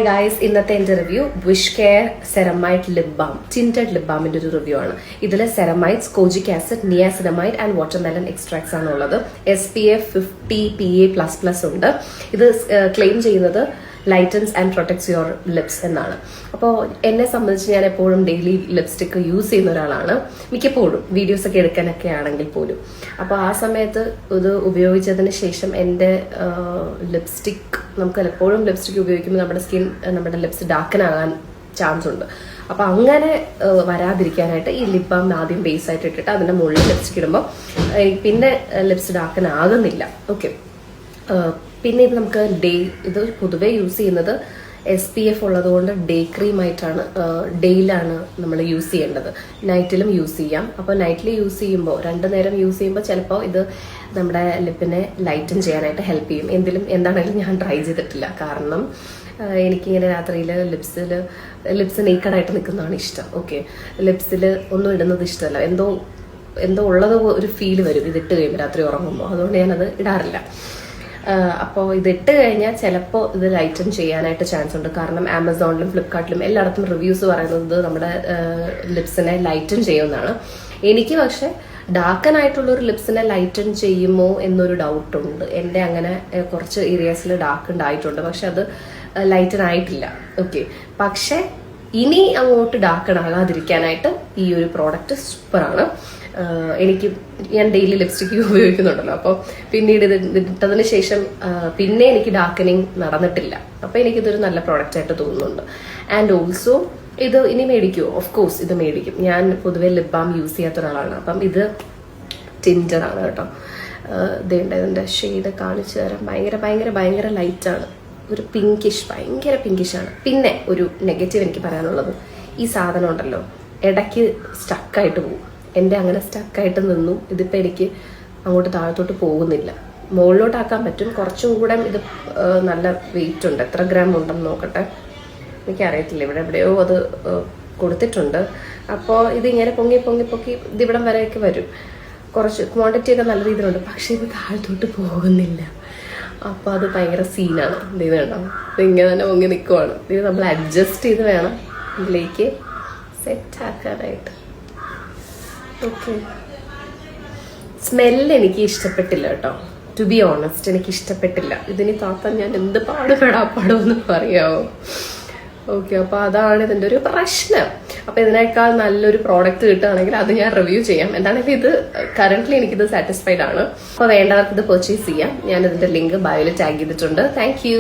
Guys, ഇന്നത്തെ എന്റെ review wish care ceramide lip balm, tinted lip ബാമിന്റെ ഒരു റിവ്യൂ ആണ്. ഇതിൽ ceramides, kojic acid, niacinamide and watermelon extracts ആണ് ഉള്ളത്. SPF 50 PA++ ഉണ്ട്. ഇത് ക്ലെയിം ചെയ്യുന്നത് lightens and protects your lips എന്നാണ്. അപ്പോൾ എന്നെ സംബന്ധിച്ച് ഞാൻ എപ്പോഴും ഡെയിലി ലിപ്സ്റ്റിക്ക് യൂസ് ചെയ്യുന്ന ഒരാളാണ്, മിക്കപ്പോഴും വീഡിയോസ് ഒക്കെ എടുക്കാനൊക്കെ ആണെങ്കിൽ പോലും. അപ്പോൾ ആ സമയത്ത് ഇത് ഉപയോഗിച്ചതിന് ശേഷം എൻ്റെ ലിപ്സ്റ്റിക്, നമുക്ക് എപ്പോഴും ലിപ്സ്റ്റിക് ഉപയോഗിക്കുമ്പോൾ നമ്മുടെ ലിപ്സ് ഡാർക്കനാകാൻ ചാൻസ് ഉണ്ട്. അപ്പോൾ അങ്ങനെ വരാതിരിക്കാനായിട്ട് ഈ ലിപ് ബാം ആദ്യം ബേസ് ആയിട്ട് ഇട്ടിട്ട് അതിൻ്റെ മുകളിൽ ലിപ്സ്റ്റിക് ഇടുമ്പോൾ പിന്നെ ലിപ്സ് ഡാർക്കനാകുന്നില്ല. ഓക്കെ, പിന്നെ ഇത് നമുക്ക് ഇത് പൊതുവേ യൂസ് ചെയ്യുന്നത് SPF ഉള്ളതുകൊണ്ട് ഡേ ക്രീമായിട്ടാണ്, ഡേയിലാണ് നമ്മൾ യൂസ് ചെയ്യേണ്ടത്. നൈറ്റിലും യൂസ് ചെയ്യാം. അപ്പോൾ നൈറ്റിൽ യൂസ് ചെയ്യുമ്പോൾ, 2 നേരം യൂസ് ചെയ്യുമ്പോൾ ചിലപ്പോൾ ഇത് നമ്മുടെ ലിപ്പിനെ ലൈറ്റൻ ചെയ്യാനായിട്ട് ഹെൽപ്പ് ചെയ്യും. എന്താണെങ്കിലും ഞാൻ ട്രൈ ചെയ്തിട്ടില്ല, കാരണം എനിക്കിങ്ങനെ രാത്രിയിൽ ലിപ്സ് നേക്കഡായിട്ട് നിൽക്കുന്നതാണ് ഇഷ്ടം. ഓക്കെ, ലിപ്സിൽ ഒന്നും ഇടുന്നത് ഇഷ്ടമല്ല, എന്തോ ഉള്ളത് ഒരു ഫീൽ വരും ഇതിട്ട് കഴിയുമ്പോൾ രാത്രി ഉറങ്ങുമ്പോൾ. അതുകൊണ്ട് ഞാനത് ഇടാറില്ല. അപ്പോൾ ഇതിട്ട് കഴിഞ്ഞാൽ ചിലപ്പോൾ ഇത് ലൈറ്റൻ ചെയ്യാനായിട്ട് ചാൻസ് ഉണ്ട്. കാരണം ആമസോണിലും ഫ്ലിപ്കാർട്ടിലും എല്ലായിടത്തും റിവ്യൂസ് പറയുന്നത് നമ്മുടെ ലിപ്സിനെ ലൈറ്റൻ ചെയ്യുന്നതാണ്. എനിക്ക് പക്ഷെ ഡാർക്കനായിട്ടുള്ളൊരു ലിപ്സിനെ ലൈറ്റൻ ചെയ്യുമോ എന്നൊരു ഡൗട്ടുണ്ട്. എൻ്റെ അങ്ങനെ കുറച്ച് ഏരിയാസിൽ ഡാർക്ക് ഉണ്ടായിട്ടുണ്ട്, പക്ഷെ അത് ലൈറ്റൻ ആയിട്ടില്ല. ഓക്കെ, പക്ഷെ ഇനി അങ്ങോട്ട് ഡാർക്കൺ ആകാതിരിക്കാനായിട്ട് ഈ ഒരു പ്രോഡക്റ്റ് സൂപ്പറാണ്. ഞാൻ ഡെയിലി ലിപ്സ്റ്റിക് ഉപയോഗിക്കുന്നുണ്ടല്ലോ, അപ്പോൾ പിന്നീട് ഇത് ഇട്ടതിന് ശേഷം പിന്നെ എനിക്ക് ഡാർക്കനിങ് നടന്നിട്ടില്ല. അപ്പോൾ എനിക്കിതൊരു നല്ല പ്രോഡക്റ്റ് ആയിട്ട് തോന്നുന്നുണ്ട്. ആൻഡ് ഓൾസോ ഇത് ഇനി മേടിക്കുമോ? ഓഫ് കോഴ്സ് ഇത് മേടിക്കും. ഞാൻ പൊതുവെ ലിപ് ബാം യൂസ് ചെയ്യാത്ത ഒരാളാണ്. അപ്പം ഇത് ടിന്റഡ് ആണ് കേട്ടോ. ഇതിൻ്റെ ഷെയ്ഡ് കാണിച്ചു തരാം. ഭയങ്കര ലൈറ്റാണ്, ഒരു ഭയങ്കര പിങ്കിഷാണ്. പിന്നെ ഒരു നെഗറ്റീവ് എനിക്ക് പറയാനുള്ളത്, ഈ സാധനം ഉണ്ടല്ലോ ഇടയ്ക്ക് സ്റ്റക്കായിട്ട് പോകും. എൻ്റെ അങ്ങനെ സ്റ്റക്കായിട്ട് നിന്നു. ഇതിപ്പോൾ എനിക്ക് അങ്ങോട്ട് താഴത്തോട്ട് പോകുന്നില്ല. മുകളിലോട്ടാക്കാൻ പറ്റും, കുറച്ചും കൂടെ ഇത് നല്ല വെയിറ്റ് ഉണ്ട്. എത്ര ഗ്രാം ഉണ്ടെന്ന് നോക്കട്ടെ, എനിക്കറിയത്തില്ല. എവിടെയോ അത് കൊടുത്തിട്ടുണ്ട്. അപ്പോൾ ഇതിങ്ങനെ പൊങ്ങി ഇതിവിടം വരെയൊക്കെ വരും. കുറച്ച് ക്വാണ്ടിറ്റി ഒക്കെ നല്ല രീതിയിലുണ്ട്, പക്ഷേ ഇത് താഴത്തോട്ട് പോകുന്നില്ല. അപ്പോൾ അത് ഭയങ്കര സീനാണ്. ഇത് വേണം, ഇതിങ്ങനെ തന്നെ പൊങ്ങി നിൽക്കുവാണ്. ഇത് നമ്മൾ അഡ്ജസ്റ്റ് ചെയ്ത് വേണം ഇതിലേക്ക് സെറ്റ് ആക്കാനായിട്ട്. ഓക്കെ, സ്മെല്ല് എനിക്ക് ഇഷ്ടപ്പെട്ടില്ല കേട്ടോ. ടു ബി ഓണസ്റ്റ്, എനിക്ക് ഇഷ്ടപ്പെട്ടില്ല. ഇതിന് താത്താൻ ഞാൻ എന്ത് പാടുപെടാപ്പാടുമെന്ന് പറയാമോ? ഓക്കെ, അപ്പോൾ അതാണ് ഇതിൻ്റെ ഒരു പ്രശ്നം. അപ്പോൾ ഇതിനേക്കാൾ നല്ലൊരു പ്രോഡക്റ്റ് കിട്ടുകയാണെങ്കിൽ അത് ഞാൻ റിവ്യൂ ചെയ്യാം. എന്താണെങ്കിൽ ഇത് കറന്റ്ലി എനിക്കിത് സാറ്റിസ്ഫൈഡ് ആണ്. അപ്പോൾ വേണ്ടവർക്ക് ഇത് പർച്ചേസ് ചെയ്യാം. ഞാൻ ഇതിൻ്റെ ലിങ്ക് ബയോയിൽ ടാഗ് ചെയ്തിട്ടുണ്ട്. Thank you.